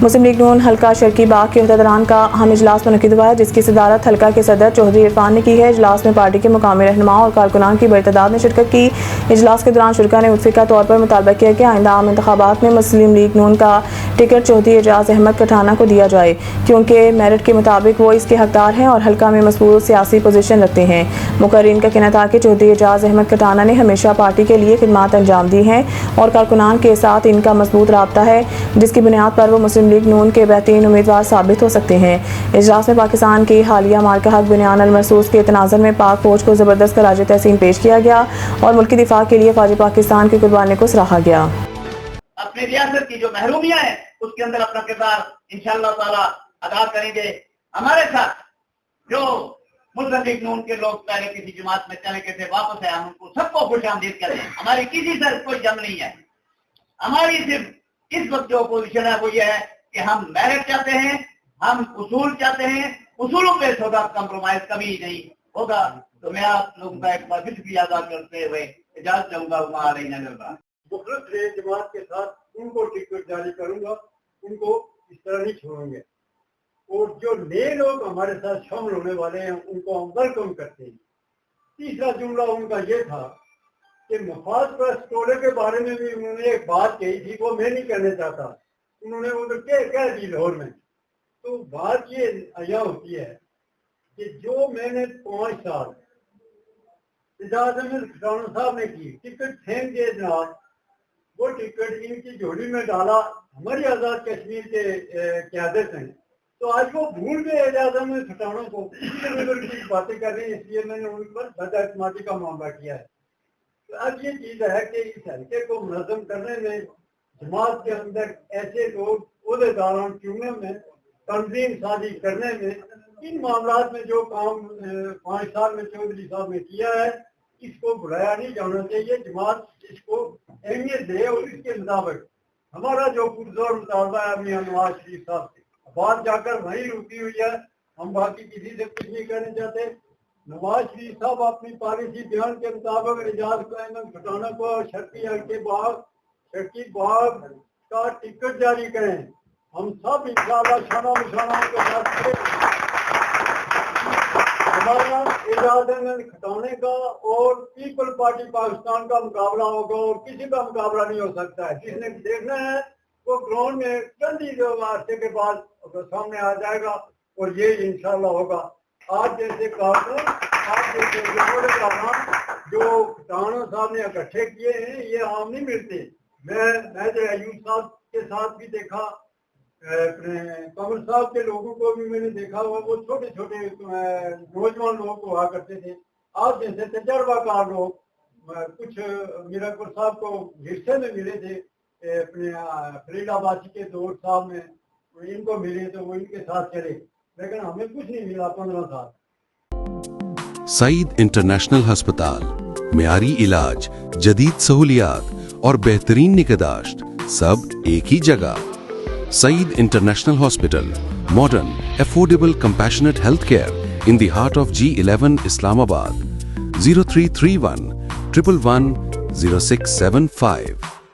مسلم league نون حلقہ شرقی باغ کے عہدیداران کا اہم اجلاس منعقد ہوا ہے، جس کی صدارت حلقہ کے صدر چودھری عرفان نے کی ہے۔ اجلاس میں پارٹی کے مقامی رہنماؤں اور کارکنان کی بڑی تعداد نے شرکت کی۔ اجلاس کے دوران شرکاء نے متفقہ طور پر مطالبہ کیا کہ آئندہ عام انتخابات میں مسلم لیگ نون کا ٹکٹ چودھری اعجاز احمد کٹھانہ کو دیا جائے، کیونکہ میرٹ کے مطابق وہ اس کے حقدار ہیں اور حلقہ میں مضبوط سیاسی پوزیشن رکھتے ہیں۔ مقررین کا کہنا تھا کہ چودھری اعجاز احمد کٹھانہ نے ہمیشہ پارٹی کے لیے خدمات انجام دی ہیں اور کارکنان کے ساتھ ان کا مضبوط رابطہ ہے، جس کی بنیاد پر وہ مسلم لیگ نون کے بہترین امیدوار ثابت ہو سکتے ہیں۔ اجلاس میں پاکستان کی حالیہ مارکہ حق بنیان المرصوص کے تناظر میں پاک فوج کو زبردست خراج تحسین پیش کیا گیا اور ملکی دفاع کے لیے فوج پاکستان کی قربانی کو سراہا گیا۔ اپنی ریاست کی جو محرومیاں ہیں اس کے اندر اپنا کردار انشاءاللہ تعالی ادا کریں گے۔ ہمارے ساتھ جو مسلم لیگ نون کے لوگ پہلے کسی جماعت میں چلے گئے تھے، واپس آئے، ہم ان کو سب کو خوش آمدید کہتے ہیں۔ ہماری کسی سے کوئی جنگ نہیں ہے، ہماری صرف اس وقت جو اپوزیشن ہے وہ یہ ہے کہ ہم میرٹ چاہتے ہیں، ہم اصول چاہتے ہیں، اصولوں پہ ہوگا، کمپرومائز کبھی نہیں ہوگا۔ تو میں آپ لوگوں کا ایک بار پھر شکریہ ادا کرتے ہوئے اجازت چاہوں گا۔ وہاں آ رہی نظر مخلص رہے جماعت کے ساتھ ان کو ٹکٹ جاری کروں گا، ان کو اس طرح نہیں چھوڑیں گے، اور جو نئے لوگ ہمارے ساتھ شامل ہونے والے ہیں ان کو ہم ویلکم کرتے ہیں۔ تیسرا جملہ ان کا یہ تھا کہ مفاد پرست ٹولے کے بارے میں بھی انہوں نے ایک بات کہی تھی، وہ میں نہیں کہنا چاہتا، انہوں نے ادھر کہہ دی لاہور میں۔ تو بات یہ عیاں ہوتی ہے کہ جو میں نے 5 سال اعجاز احمد کٹھانہ صاحب نے کی، ٹکٹ پھینک دیے جناب، وہ ٹکٹ ان کی جھولی میں ڈالا ہماری آزاد کشمیر کے قیادت ہیں، تو آج وہ بھول گئے اعجاز احمد کٹھانہ کو، کی باتیں کر رہے ہیں، اس لیے میں نے ان پر بد اعتمادی کا معاملہ کیا ہے۔ تو اب یہ چیز ہے کہ اس حلقے کو منظم کرنے میں، جماعت کے اندر ایسے لوگ عہدیداران چننے میں، تنظیم سازی کرنے میں، ان معاملات میں جو کام 5 سال میں چودھری صاحب نے کیا ہے، اس کو بلایا نہیں جانا چاہیے۔ جماعت اس کو اہمیت دے اور اس کے مطابق ہمارا جو پرزور مطالبہ ہے میاں نواز شریف صاحب سے، بات جا کر وہیں رکی ہوئی ہے، ہم باقی کسی سے کچھ نہیں کہنا چاہتے۔ نواز شریف صاحب اپنی پالیسی بیان کے مطابق اعجاز احمد کٹھانہ کو شرقی باغ کا ٹکٹ جاری کریں، ہم سب انشاءاللہ شانہ بشانہ کے ساتھ ہمارا اعجاز احمد کٹھانہ کا اور پیپل پارٹی پاکستان کا مقابلہ ہوگا، اور کسی کا مقابلہ نہیں ہو سکتا ہے۔ جس نے دیکھنا ہے وہ گراؤنڈ میں چند ہی عرصے کے بعد سامنے آ جائے گا، اور یہ انشاءاللہ ہوگا۔ آج جیسے کارکن، آج جیسے جو کٹھانہ صاحب نے اکٹھے کیے ہیں، یہ عام نہیں ملتے۔ میں ایوب صاحب کے ساتھ بھی دیکھا، کمل صاحب کے لوگوں کو بھی میں نے دیکھا ہوا، وہ چھوٹے چھوٹے نوجوان لوگ ہوا کرتے تھے۔ آج جیسے تجربہ کار لوگ، کچھ میرپور صاحب کو حصے میں ملے تھے، اپنے فرید آبادی کے دور صاحب میں ان کو ملے تو وہ ان کے ساتھ چلے، لیکن ہمیں کچھ نہیں ملا 15 سال۔ سعید انٹرنیشنل ہسپتال، معیاری علاج، جدید سہولیات اور بہترین نگہداشت، سب ایک ہی جگہ۔ Saeed international hospital, modern, affordable, compassionate health care in the heart of G11 Islamabad. 0331 111 0675